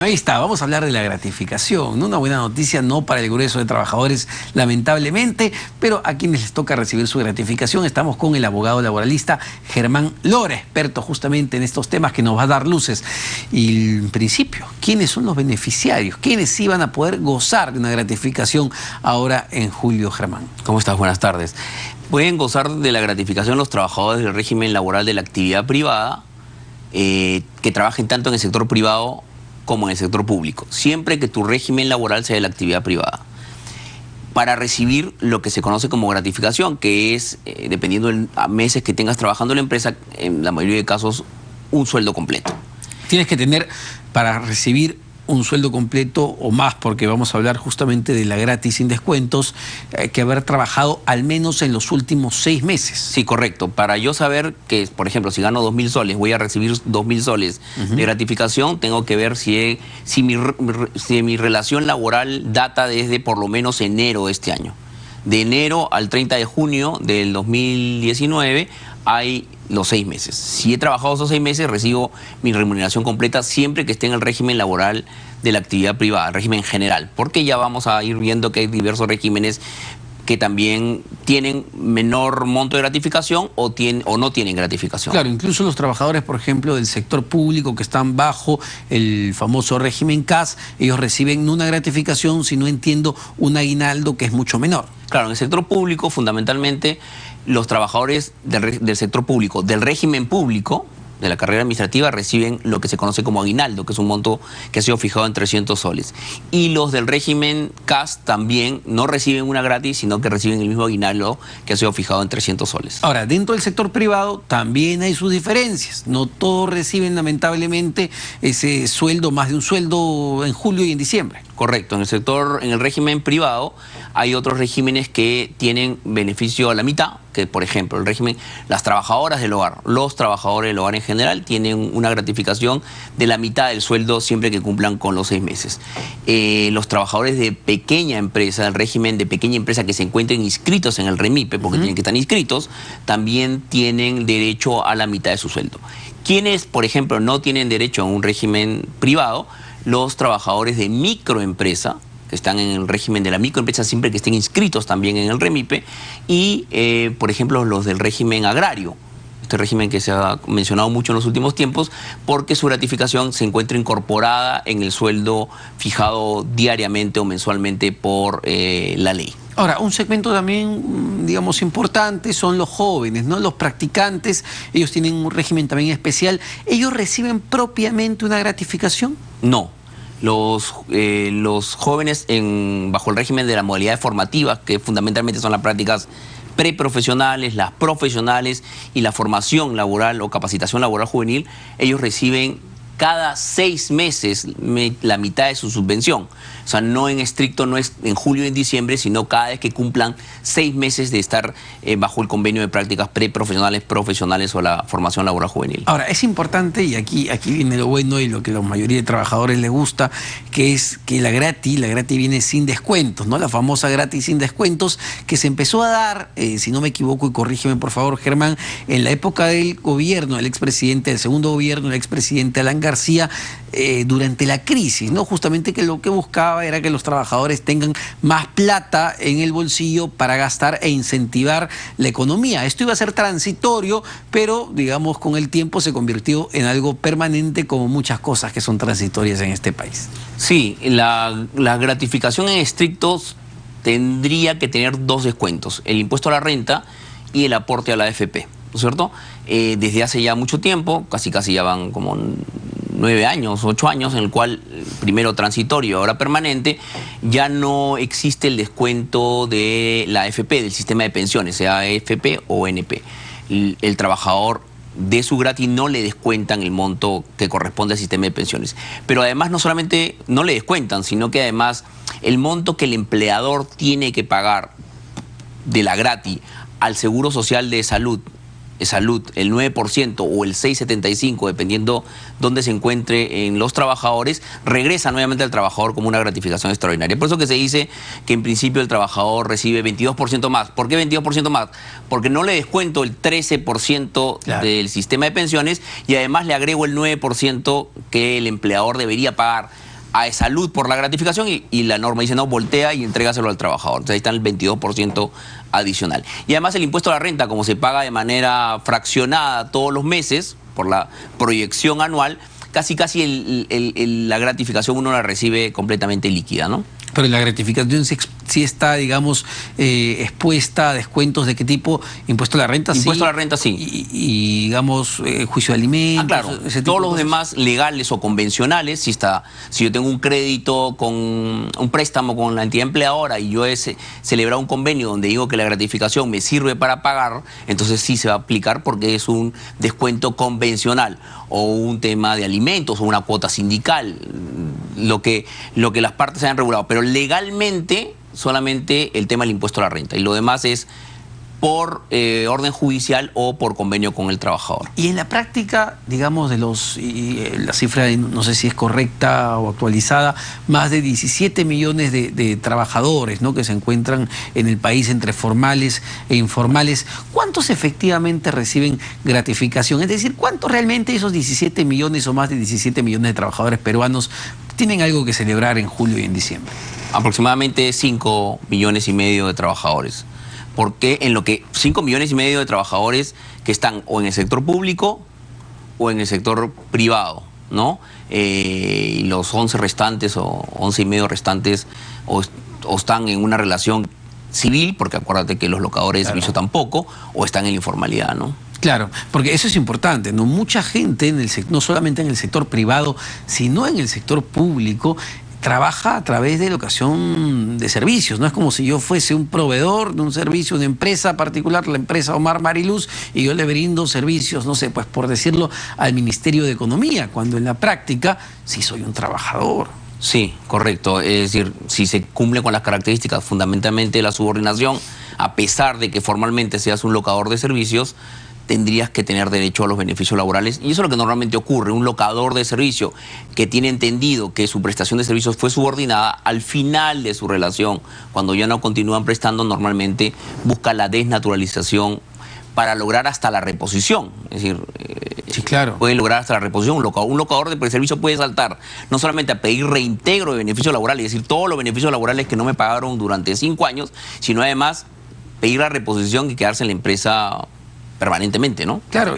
Ahí está, vamos a hablar de la gratificación, ¿no? Una buena noticia, no para el grueso de trabajadores, lamentablemente, pero a quienes les toca recibir su gratificación. Estamos con el abogado laboralista Germán Lora, experto justamente en estos temas, que nos va a dar luces. Y en principio, ¿quiénes son los beneficiarios? ¿Quiénes sí van a poder gozar de una gratificación ahora en julio, Germán? ¿Cómo estás? Buenas tardes. Pueden gozar de la gratificación los trabajadores del régimen laboral de la actividad privada, que trabajen tanto en el sector privado como en el sector público, siempre que tu régimen laboral sea de la actividad privada, para recibir lo que se conoce como gratificación, que es, dependiendo de meses que tengas trabajando en la empresa, en la mayoría de casos, un sueldo completo. Tienes que tener, para recibir un sueldo completo o más, porque vamos a hablar justamente de la gratis sin descuentos, que haber trabajado al menos en los últimos 6 meses. Sí, correcto. Para yo saber que, por ejemplo, si gano 2.000 soles, voy a recibir 2.000 soles de gratificación, tengo que ver si mi relación laboral data desde por lo menos enero de este año. De enero al 30 de junio del 2019 hay los 6 meses. Si he trabajado esos 6 meses, recibo mi remuneración completa siempre que esté en el régimen laboral de la actividad privada, el régimen general. Porque ya vamos a ir viendo que hay diversos regímenes que también tienen menor monto de gratificación o no tienen gratificación. Claro, incluso los trabajadores, por ejemplo, del sector público que están bajo el famoso régimen CAS, ellos reciben no una gratificación, sino, entiendo, un aguinaldo que es mucho menor. Claro, en el sector público, fundamentalmente, los trabajadores del sector público, del régimen público, de la carrera administrativa, reciben lo que se conoce como aguinaldo, que es un monto que ha sido fijado en 300 soles. Y los del régimen CAS también no reciben una gratis, sino que reciben el mismo aguinaldo que ha sido fijado en 300 soles. Ahora, dentro del sector privado también hay sus diferencias. No todos reciben, lamentablemente, ese sueldo, más de un sueldo en julio y en diciembre. Correcto. En el régimen privado hay otros regímenes que tienen beneficio a la mitad, que por ejemplo el régimen, las trabajadoras del hogar, los trabajadores del hogar en general tienen una gratificación de la mitad del sueldo siempre que cumplan con los 6 meses. Los trabajadores de pequeña empresa, del régimen de pequeña empresa que se encuentren inscritos en el REMIPE, porque tienen que estar inscritos, también tienen derecho a la mitad de su sueldo. Quienes, por ejemplo, no tienen derecho a un régimen privado, los trabajadores de microempresa, que están en el régimen de la microempresa siempre que estén inscritos también en el REMIPE, y, por ejemplo, los del régimen agrario, este régimen que se ha mencionado mucho en los últimos tiempos, porque su gratificación se encuentra incorporada en el sueldo fijado diariamente o mensualmente por la ley. Ahora, un segmento también, digamos, importante son los jóvenes, ¿no? Los practicantes, ellos tienen un régimen también especial. ¿Ellos reciben propiamente una gratificación? No. Los jóvenes bajo el régimen de las modalidades formativas, que fundamentalmente son las prácticas preprofesionales, las profesionales y la formación laboral o capacitación laboral juvenil, ellos reciben cada 6 meses la mitad de su subvención. O sea, no en estricto, no es en julio y en diciembre, sino cada vez que cumplan 6 meses de estar bajo el convenio de prácticas preprofesionales, profesionales o la formación laboral juvenil. Ahora, es importante, y aquí viene lo bueno y lo que a la mayoría de trabajadores les gusta, que es que la gratis viene sin descuentos, ¿no? La famosa gratis sin descuentos que se empezó a dar, si no me equivoco, y corrígeme por favor, Germán, en la época del gobierno, del expresidente, del segundo gobierno, del expresidente Alan García, durante la crisis, ¿no? Justamente que lo que buscaba era que los trabajadores tengan más plata en el bolsillo para gastar e incentivar la economía. Esto iba a ser transitorio, pero digamos con el tiempo se convirtió en algo permanente, como muchas cosas que son transitorias en este país. Sí, la gratificación en estrictos tendría que tener 2 descuentos: el impuesto a la renta y el aporte a la AFP, ¿no es cierto? Desde hace ya mucho tiempo, casi ya van como 9 años, 8 años, en el cual, primero transitorio, ahora permanente, ya no existe el descuento de la AFP, del sistema de pensiones, sea AFP o ONP. El trabajador de su gratis no le descuentan el monto que corresponde al sistema de pensiones. Pero además no solamente no le descuentan, sino que además el monto que el empleador tiene que pagar de la gratis al Seguro Social de Salud, el 9% o el 6,75%, dependiendo dónde se encuentre en los trabajadores, regresa nuevamente al trabajador como una gratificación extraordinaria. Por eso que se dice que en principio el trabajador recibe 22% más. ¿Por qué 22% más? Porque no le descuento el 13% del sistema de pensiones y además le agrego el 9% que el empleador debería pagar a salud por la gratificación y la norma dice no, voltea y entrégaselo al trabajador. Entonces ahí está el 22% adicional. Y además el impuesto a la renta, como se paga de manera fraccionada todos los meses por la proyección anual, casi la gratificación uno la recibe completamente líquida, ¿no? Pero la gratificación sí está, digamos, expuesta a descuentos de qué tipo. Impuesto a la renta, Impuesto a la renta, sí. Y digamos, juicio de alimentos. Claro. Todos los demás legales o convencionales, si yo tengo un crédito con un préstamo con la entidad empleadora y yo he celebrado un convenio donde digo que la gratificación me sirve para pagar, entonces sí se va a aplicar porque es un descuento convencional o un tema de alimentos o una cuota sindical, lo que las partes hayan regulado. Pero legalmente solamente el tema del impuesto a la renta y lo demás es por orden judicial o por convenio con el trabajador. Y en la práctica, digamos, la cifra no sé si es correcta o actualizada, más de 17 millones de trabajadores, ¿no?, que se encuentran en el país entre formales e informales. ¿Cuántos efectivamente reciben gratificación? Es decir, ¿cuántos realmente esos 17 millones o más de 17 millones de trabajadores peruanos tienen algo que celebrar en julio y en diciembre? Aproximadamente 5 millones y medio de trabajadores. Porque 5 millones y medio de trabajadores que están o en el sector público o en el sector privado, ¿no? Y los 11 restantes o 11 y medio restantes o están en una relación civil, porque acuérdate que los locadores de servicio tampoco, o están en la informalidad, ¿no? Claro, porque eso es importante, ¿no? Mucha gente, no solamente en el sector privado, sino en el sector público, trabaja a través de locación de servicios. No es como si yo fuese un proveedor de un servicio, una empresa particular, la empresa Omar Mariluz, y yo le brindo servicios, no sé, pues por decirlo, al Ministerio de Economía, cuando en la práctica sí soy un trabajador. Sí, correcto. Es decir, si se cumple con las características fundamentalmente de la subordinación, a pesar de que formalmente seas un locador de servicios, tendrías que tener derecho a los beneficios laborales. Y eso es lo que normalmente ocurre. Un locador de servicio que tiene entendido que su prestación de servicios fue subordinada, al final de su relación, cuando ya no continúan prestando, normalmente busca la desnaturalización para lograr hasta la reposición. Es decir, sí, claro, puede lograr hasta la reposición. Un locador de servicio puede saltar no solamente a pedir reintegro de beneficios laborales, es decir, todos los beneficios laborales que no me pagaron durante 5 años, sino además pedir la reposición y quedarse en la empresa permanentemente, ¿no? Claro,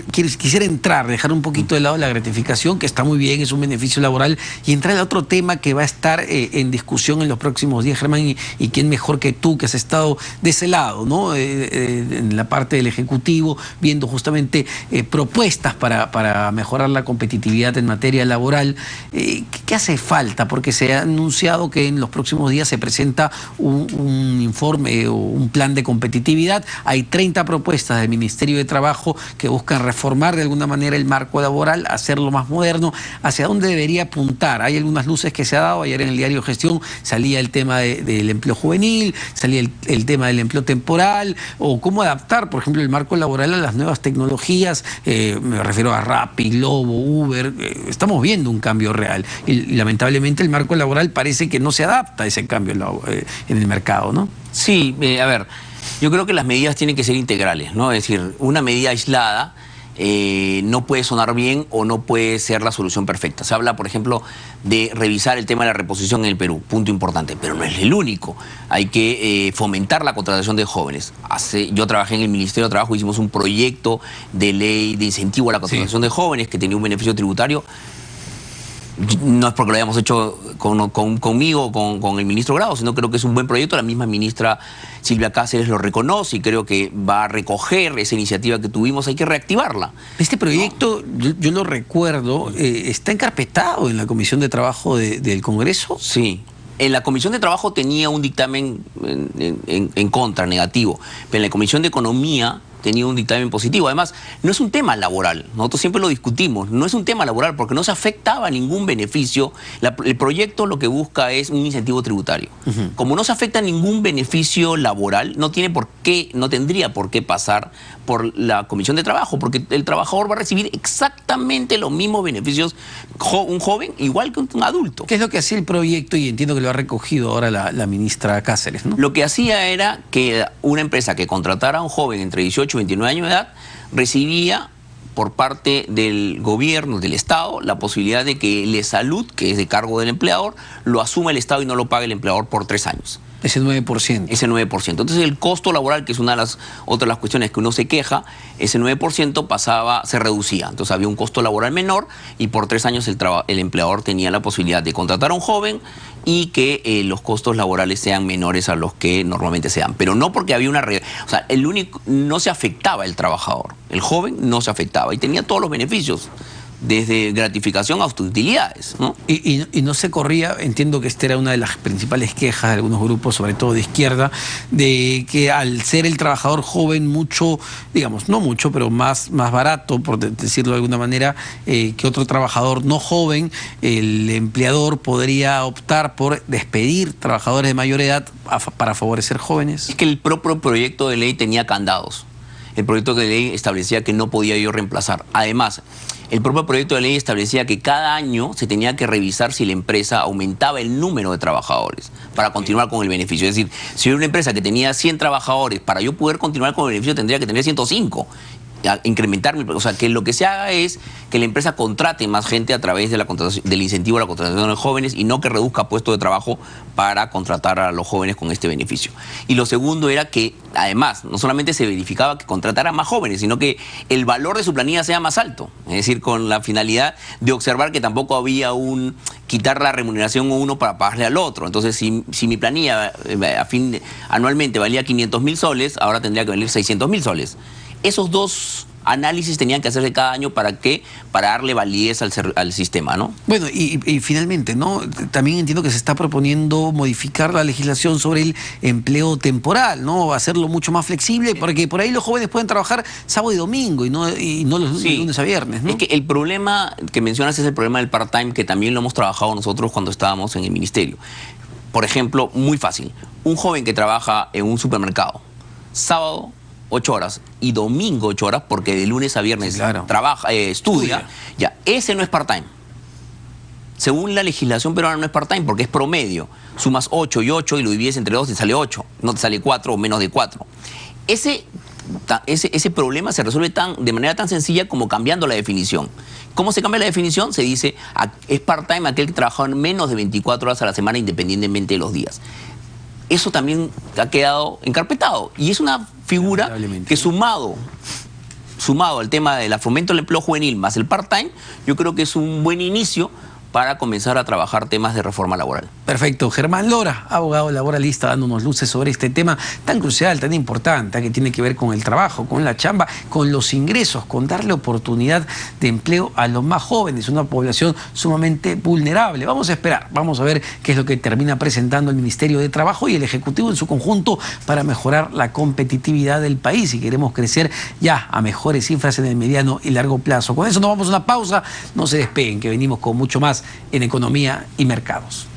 quisiera dejar un poquito de lado la gratificación, que está muy bien, es un beneficio laboral, y entrar al otro tema que va a estar en discusión en los próximos días, Germán, y quién mejor que tú, que has estado de ese lado, ¿no? En la parte del Ejecutivo, viendo justamente propuestas para mejorar la competitividad en materia laboral. ¿Qué hace falta? Porque se ha anunciado que en los próximos días se presenta un informe o un plan de competitividad. Hay 30 propuestas del Ministerio de Trabajo que buscan reformar de alguna manera el marco laboral, hacerlo más moderno. ¿Hacia dónde debería apuntar? Hay algunas luces que se ha dado. Ayer en el diario Gestión salía el tema del empleo juvenil, salía el tema del empleo temporal, o cómo adaptar, por ejemplo, el marco laboral a las nuevas tecnologías. Me refiero a Rappi, Globo, Uber. Estamos viendo un cambio real y lamentablemente el marco laboral parece que no se adapta a ese cambio en el mercado, ¿no? Sí, a ver, yo creo que las medidas tienen que ser integrales, ¿no? Es decir, una medida aislada no puede sonar bien o no puede ser la solución perfecta. Se habla, por ejemplo, de revisar el tema de la reposición en el Perú, punto importante, pero no es el único. Hay que fomentar la contratación de jóvenes. Yo trabajé en el Ministerio de Trabajo, hicimos un proyecto de ley de incentivo a la contratación de jóvenes que tenía un beneficio tributario. No es porque lo hayamos hecho conmigo, con el ministro Grau, sino creo que es un buen proyecto. La misma ministra Silvia Cáceres lo reconoce y creo que va a recoger esa iniciativa que tuvimos. Hay que reactivarla. Este proyecto, yo lo recuerdo, está encarpetado en la Comisión de Trabajo del Congreso. Sí. En la Comisión de Trabajo tenía un dictamen en contra, negativo, pero en la Comisión de Economía tenía un dictamen positivo. Además, no es un tema laboral, nosotros siempre lo discutimos, no es un tema laboral porque no se afectaba a ningún beneficio. El proyecto lo que busca es un incentivo tributario. Como no se afecta a ningún beneficio laboral, no tendría por qué pasar por la Comisión de Trabajo, porque el trabajador va a recibir exactamente los mismos beneficios un joven igual que un adulto. ¿Qué es lo que hacía el proyecto? Y entiendo que lo ha recogido ahora la ministra Cáceres, ¿no? Lo que hacía era que una empresa que contratara a un joven entre 18 y 29 años de edad recibía por parte del gobierno, del Estado, la posibilidad de que el salud, que es de cargo del empleador, lo asuma el Estado y no lo pague el empleador por 3 años. Ese 9%. Ese 9%. Entonces el costo laboral, que es una de las otras cuestiones que uno se queja, ese 9% se reducía. Entonces había un costo laboral menor y por 3 años el empleador tenía la posibilidad de contratar a un joven y que los costos laborales sean menores a los que normalmente sean. Pero no porque había o sea, no se afectaba el trabajador. El joven no se afectaba y tenía todos los beneficios, desde gratificación hasta utilidades, ¿no? Y no se corría, entiendo que esta era una de las principales quejas de algunos grupos, sobre todo de izquierda, de que al ser el trabajador joven mucho, digamos, no mucho, pero más barato, por decirlo de alguna manera, que otro trabajador no joven, el empleador podría optar por despedir trabajadores de mayor edad para favorecer jóvenes. Es que el propio proyecto de ley tenía candados. El proyecto de ley establecía que no podía yo reemplazar. Además, el propio proyecto de ley establecía que cada año se tenía que revisar si la empresa aumentaba el número de trabajadores para continuar con el beneficio. Es decir, si era una empresa que tenía 100 trabajadores, para yo poder continuar con el beneficio tendría que tener 105. Incrementar, o sea, que lo que se haga es que la empresa contrate más gente a través de del incentivo a la contratación de jóvenes y no que reduzca puestos de trabajo para contratar a los jóvenes con este beneficio. Y lo segundo era que, además, no solamente se verificaba que contratara más jóvenes, sino que el valor de su planilla sea más alto. Es decir, con la finalidad de observar que tampoco había quitar la remuneración a uno para pagarle al otro. Entonces, si mi planilla anualmente valía 500.000 soles, ahora tendría que valer 600.000 soles. Esos dos análisis tenían que hacerse cada año para darle validez al sistema, ¿no? Bueno, y finalmente, ¿no? También entiendo que se está proponiendo modificar la legislación sobre el empleo temporal, ¿no? Hacerlo mucho más flexible, porque por ahí los jóvenes pueden trabajar sábado y domingo y no los lunes a viernes, ¿no? Es que el problema que mencionas es el problema del part-time, que también lo hemos trabajado nosotros cuando estábamos en el ministerio. Por ejemplo, muy fácil, un joven que trabaja en un supermercado, sábado 8 horas y domingo 8 horas, porque de lunes a viernes estudia, ya, ese no es part-time. Según la legislación peruana no es part-time porque es promedio. Sumas 8 y 8 y lo divides entre 2 y te sale 8, no te sale 4 o menos de 4. Ese problema se resuelve de manera tan sencilla como cambiando la definición. ¿Cómo se cambia la definición? Se dice, es part-time aquel que trabaja menos de 24 horas a la semana independientemente de los días. Eso también ha quedado encarpetado y es una figura que sumado al tema del fomento del empleo juvenil más el part-time, yo creo que es un buen inicio para comenzar a trabajar temas de reforma laboral. Perfecto. Germán Lora, abogado laboralista, dándonos luces sobre este tema tan crucial, tan importante, que tiene que ver con el trabajo, con la chamba, con los ingresos, con darle oportunidad de empleo a los más jóvenes, una población sumamente vulnerable. Vamos a esperar, vamos a ver qué es lo que termina presentando el Ministerio de Trabajo y el Ejecutivo en su conjunto para mejorar la competitividad del país y queremos crecer ya a mejores cifras en el mediano y largo plazo. Con eso nos vamos a una pausa, no se despeguen, que venimos con mucho más en Economía y Mercados.